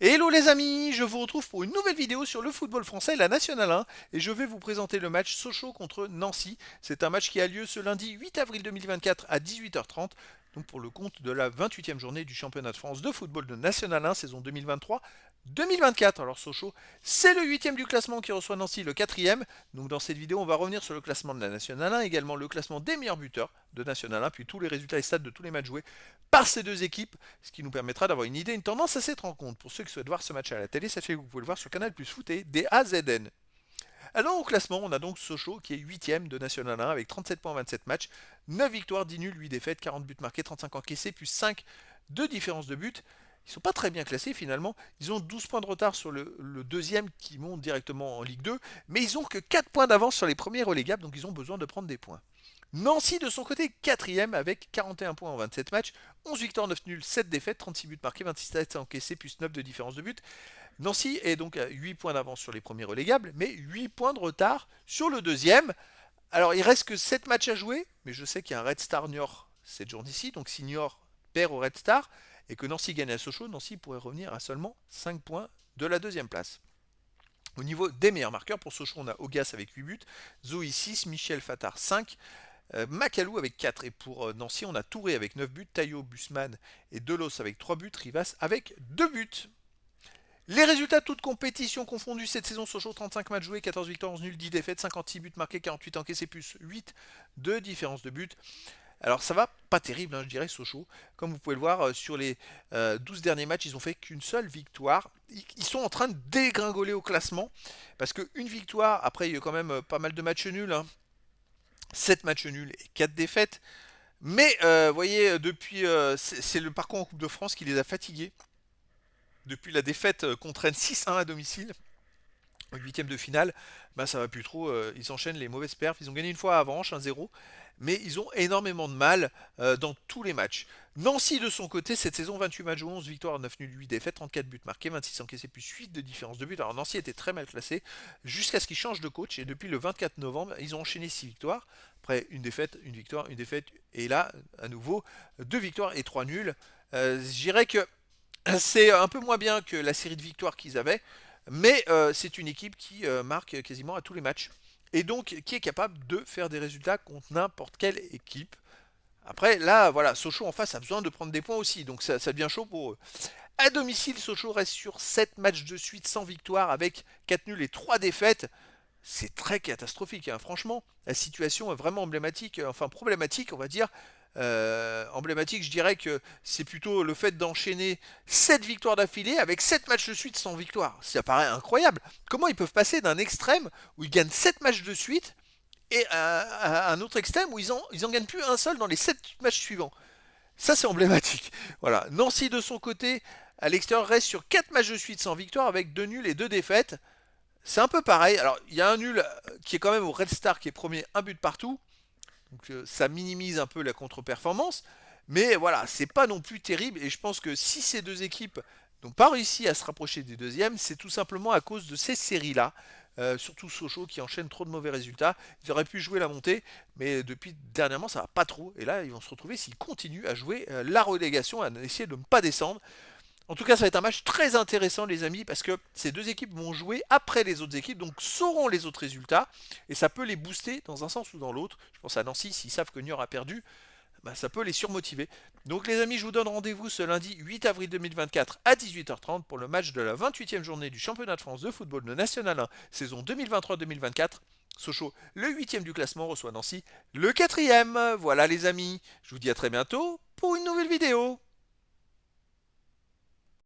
Hello les amis, je vous retrouve pour une nouvelle vidéo sur le football français, la Nationale 1, et je vais vous présenter le match Sochaux contre Nancy. C'est un match qui a lieu ce lundi 8 avril 2024 à 18h30, donc pour le compte de la 28e journée du championnat de France de football de Nationale 1, saison 2023-2024. Alors Sochaux, c'est le 8e du classement qui reçoit Nancy, le 4e. Donc dans cette vidéo, on va revenir sur le classement de la Nationale 1, également le classement des meilleurs buteurs de Nationale 1, puis tous les résultats et stats de tous les matchs joués par ces deux équipes, ce qui nous permettra d'avoir une idée, une tendance à cette rencontre. Pour ceux qui souhaitent voir ce match à la télé, sachez que vous pouvez le voir sur Canal Plus Foot et DAZN. Alors au classement, on a donc Sochaux qui est 8ème de National 1 avec 37 points en 27 matchs, 9 victoires, 10 nuls, 8 défaites, 40 buts marqués, 35 encaissés, plus 5 de différence de but. Ils ne sont pas très bien classés finalement. Ils ont 12 points de retard sur le deuxième qui monte directement en Ligue 2, mais ils n'ont que 4 points d'avance sur les premiers relégables, donc ils ont besoin de prendre des points. Nancy de son côté, quatrième avec 41 points en 27 matchs, 11 victoires, 9 nuls, 7 défaites, 36 buts marqués, 26 têtes encaissés, plus 9 de différence de but. Nancy est donc à 8 points d'avance sur les premiers relégables, mais 8 points de retard sur le deuxième. Alors il reste que 7 matchs à jouer, mais je sais qu'il y a un Red Star Niort cette journée-ci, donc si Niort perd au Red Star et que Nancy gagne à Sochaux, Nancy pourrait revenir à seulement 5 points de la deuxième place. Au niveau des meilleurs marqueurs, pour Sochaux, on a Ogas avec 8 buts, Zoé 6, Michel Fatard 5, Macalou avec 4. Et pour Nancy, on a Touré avec 9 buts, Taillot, Busman et Delos avec 3 buts, Rivas avec 2 buts. Les résultats toutes compétitions confondues cette saison: Sochaux 35 matchs joués, 14 victoires, 11 nuls, 10 défaites, 56 buts marqués, 48 encaissés, plus 8 de différence de but. Alors ça va pas terrible, hein, je dirais, Sochaux. Comme vous pouvez le voir, sur les 12 derniers matchs, ils ont fait qu'une seule victoire. Ils sont en train de dégringoler au classement, parce qu'une victoire, après il y a quand même pas mal de matchs nuls, hein. 7 matchs nuls et 4 défaites. Mais vous voyez, depuis, c'est le parcours en Coupe de France qui les a fatigués. Depuis la défaite contre Rennes 6-1 à domicile, au huitième de finale, bah ça va plus trop. Ils enchaînent les mauvaises perfs. Ils ont gagné une fois à Avranches, 1-0, mais ils ont énormément de mal dans tous les matchs. Nancy de son côté, cette saison, 28 matchs, 11 victoires, 9 nuls, 8 défaites, 34 buts marqués, 26 encaissés, plus 8 de différence de but. Alors Nancy était très mal classé jusqu'à ce qu'ils changent de coach, et depuis le 24 novembre, ils ont enchaîné 6 victoires. Après une défaite, une victoire, une défaite, et là, à nouveau, 2 victoires et 3 nuls. Je dirais que c'est un peu moins bien que la série de victoires qu'ils avaient, mais c'est une équipe qui marque quasiment à tous les matchs. Et donc qui est capable de faire des résultats contre n'importe quelle équipe. Après, là, voilà, Sochaux en face a besoin de prendre des points aussi, donc ça devient chaud pour eux. À domicile, Sochaux reste sur 7 matchs de suite sans victoire avec 4 nuls et 3 défaites. C'est très catastrophique, hein. Franchement, la situation est vraiment emblématique, enfin problématique, on va dire. Emblématique, je dirais que c'est plutôt le fait d'enchaîner 7 victoires d'affilée avec 7 matchs de suite sans victoire. Ça paraît incroyable. Comment ils peuvent passer d'un extrême où ils gagnent 7 matchs de suite et à un autre extrême où ils en gagnent plus un seul dans les 7 matchs suivants. Ça, c'est emblématique. Voilà. Nancy, de son côté, à l'extérieur, reste sur 4 matchs de suite sans victoire avec 2 nuls et 2 défaites. C'est un peu pareil. Alors, il y a un nul qui est quand même au Red Star qui est premier, un but partout. Donc, ça minimise un peu la contre-performance. Mais voilà, c'est pas non plus terrible. Et je pense que si ces deux équipes n'ont pas réussi à se rapprocher des deuxièmes, c'est tout simplement à cause de ces séries-là. Surtout Sochaux qui enchaîne trop de mauvais résultats. Ils auraient pu jouer la montée, mais depuis dernièrement ça va pas trop. Et là, ils vont se retrouver s'ils continuent à jouer la relégation, à essayer de ne pas descendre. En tout cas, ça va être un match très intéressant, les amis, parce que ces deux équipes vont jouer après les autres équipes, donc sauront les autres résultats, et ça peut les booster dans un sens ou dans l'autre. Je pense à Nancy, s'ils savent que Niort a perdu, bah, ça peut les surmotiver. Donc les amis, je vous donne rendez-vous ce lundi 8 avril 2024 à 18h30 pour le match de la 28e journée du championnat de France de football de National 1, saison 2023-2024. Sochaux, le 8e du classement, reçoit Nancy, le 4e. Voilà les amis, je vous dis à très bientôt pour une nouvelle vidéo.